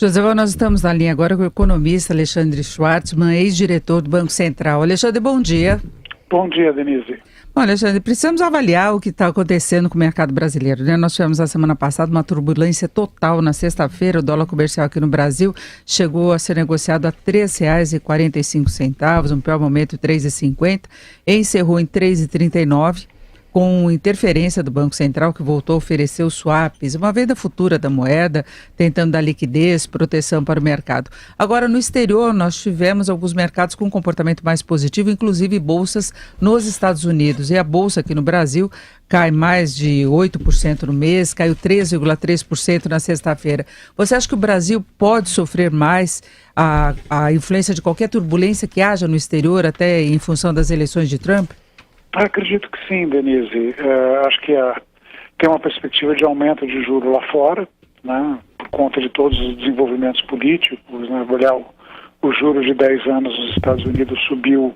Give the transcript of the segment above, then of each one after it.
José, nós estamos na linha agora com o economista Alexandre Schwartzman, ex-diretor do Banco Central. Alexandre, bom dia. Bom dia, Denise. Bom, Alexandre, precisamos avaliar o que está acontecendo com o mercado brasileiro, né? Nós tivemos na semana passada uma turbulência total. Na sexta-feira, o dólar comercial aqui no Brasil chegou a ser negociado a R$ 3,45, no pior momento R$ 3,50, encerrou em R$ 3,39. Com interferência do Banco Central, que voltou a oferecer os swaps, uma venda futura da moeda, tentando dar liquidez, proteção para o mercado. Agora, no exterior, nós tivemos alguns mercados com um comportamento mais positivo, inclusive bolsas nos Estados Unidos. E a bolsa aqui no Brasil cai mais de 8% no mês, caiu 3,3% na sexta-feira. Você acha que o Brasil pode sofrer mais a influência de qualquer turbulência que haja no exterior, até em função das eleições de Trump? Acredito que sim, Denise. Acho que tem uma perspectiva de aumento de juros lá fora, né, por conta de todos os desenvolvimentos políticos. Né, olhar o juro de 10 anos nos Estados Unidos subiu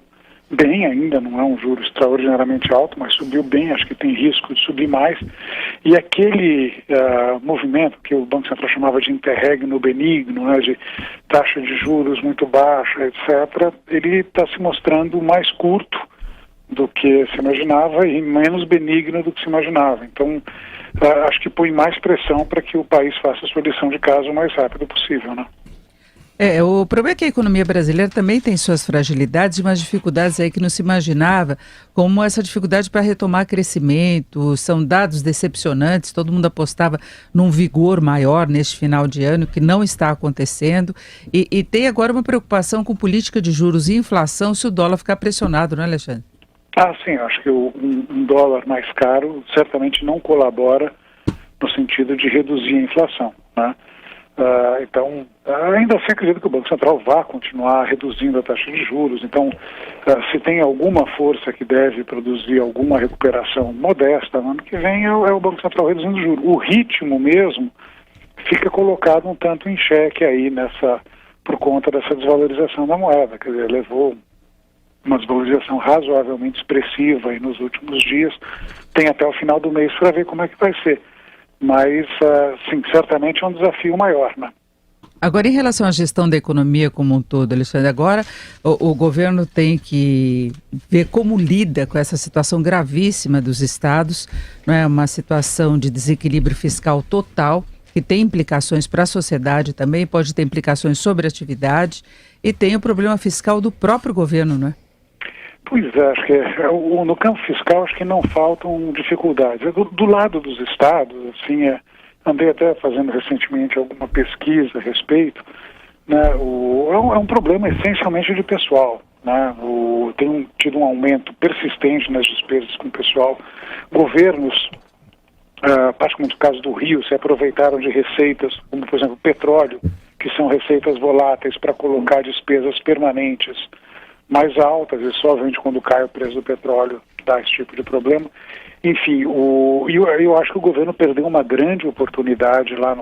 bem ainda, não é um juro extraordinariamente alto, mas subiu bem, acho que tem risco de subir mais. E aquele movimento que o Banco Central chamava de interregno benigno, né, de taxa de juros muito baixa, etc., ele está se mostrando mais curto do que se imaginava e menos benigno do que se imaginava. Então, acho que põe mais pressão para que o país faça a sua lição de casa o mais rápido possível, né? O problema é que a economia brasileira também tem suas fragilidades e umas dificuldades aí que não se imaginava, como essa dificuldade para retomar crescimento. São dados decepcionantes, todo mundo apostava num vigor maior neste final de ano, que não está acontecendo, e tem agora uma preocupação com política de juros e inflação se o dólar ficar pressionado, não é, Alexandre? Sim, acho que um dólar mais caro certamente não colabora no sentido de reduzir a inflação, né? Então, ainda assim acredito que o Banco Central vá continuar reduzindo a taxa de juros. Então, se tem alguma força que deve produzir alguma recuperação modesta no ano que vem, é o Banco Central reduzindo o juros. O ritmo mesmo fica colocado um tanto em xeque aí por conta dessa desvalorização da moeda. Quer dizer, levou uma desvalorização razoavelmente expressiva aí nos últimos dias. Tem até o final do mês para ver como é que vai ser. Mas, sim, certamente é um desafio maior, né? Agora, em relação à gestão da economia como um todo, Alexandre, agora o governo tem que ver como lida com essa situação gravíssima dos estados, não é? Uma situação de desequilíbrio fiscal total, que tem implicações para a sociedade também, pode ter implicações sobre a atividade, e tem o problema fiscal do próprio governo, não é? Pois é, acho que no campo fiscal acho que não faltam dificuldades. Do lado dos estados, assim, andei até fazendo recentemente alguma pesquisa a respeito, né, é um problema essencialmente de pessoal, né, tem tido um aumento persistente nas despesas com o pessoal. Governos, particularmente no caso do Rio, se aproveitaram de receitas, como por exemplo petróleo, que são receitas voláteis para colocar despesas permanentes mais altas, e só obviamente quando cai o preço do petróleo dá esse tipo de problema. Enfim, eu acho que o governo perdeu uma grande oportunidade lá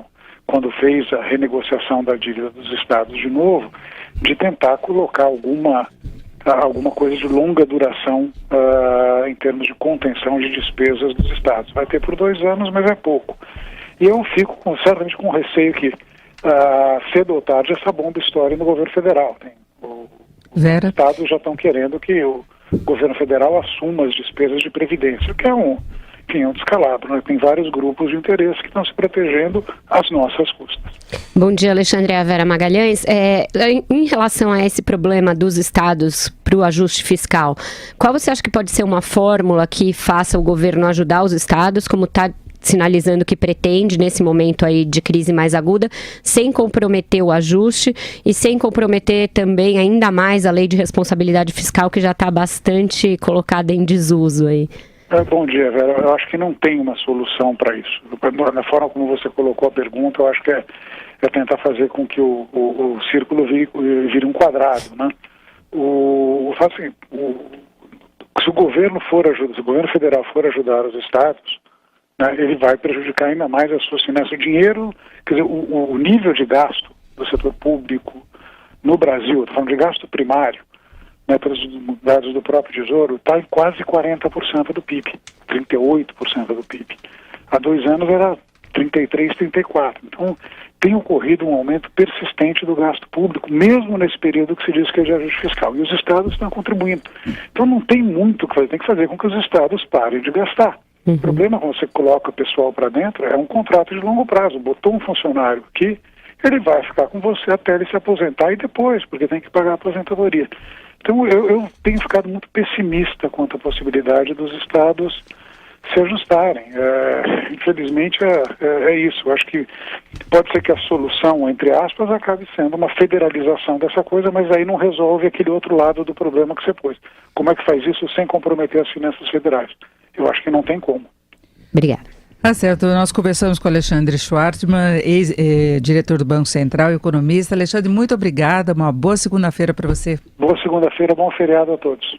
quando fez a renegociação da dívida dos estados de novo, de tentar colocar alguma coisa de longa duração em termos de contenção de despesas dos estados. Vai ter por 2 anos, mas é pouco. E eu fico certamente com receio que cedo ou tarde essa bomba estoure no governo federal. Os estados já estão querendo que o governo federal assuma as despesas de previdência, que é um descalabro, né? Tem vários grupos de interesse que estão se protegendo às nossas custas. Bom dia, Alexandre. A Vera Magalhães. Em relação a esse problema dos estados para o ajuste fiscal, qual você acha que pode ser uma fórmula que faça o governo ajudar os estados, como está sinalizando que pretende nesse momento aí de crise mais aguda, sem comprometer o ajuste e sem comprometer também ainda mais a lei de responsabilidade fiscal, que já está bastante colocada em desuso aí? Bom dia, Vera. Eu acho que não tem uma solução para isso. Na forma como você colocou a pergunta, eu acho que é tentar fazer com que o círculo vire um quadrado, né? Se o governo federal for ajudar os estados, né, ele vai prejudicar ainda mais as suas finanças. O dinheiro, quer dizer, o nível de gasto do setor público no Brasil, estou falando de gasto primário, né, pelos dados do próprio Tesouro, está em quase 40% do PIB, 38% do PIB. Há 2 anos era 33%, 34%. Então, tem ocorrido um aumento persistente do gasto público, mesmo nesse período que se diz que é de ajuste fiscal. E os estados estão contribuindo. Então não tem muito o que fazer, tem que fazer com que os estados parem de gastar. O problema quando você coloca o pessoal para dentro é um contrato de longo prazo. Botou um funcionário aqui, ele vai ficar com você até ele se aposentar e depois, porque tem que pagar a aposentadoria. Então eu tenho ficado muito pessimista quanto à possibilidade dos estados se ajustarem. Infelizmente é isso. Eu acho que pode ser que a solução, entre aspas, acabe sendo uma federalização dessa coisa, mas aí não resolve aquele outro lado do problema que você pôs. Como é que faz isso sem comprometer as finanças federais? Eu acho que não tem como. Obrigada. Tá certo, nós conversamos com Alexandre Schwartzman, diretor do Banco Central, economista. Alexandre, muito obrigada, uma boa segunda-feira para você. Boa segunda-feira, bom feriado a todos.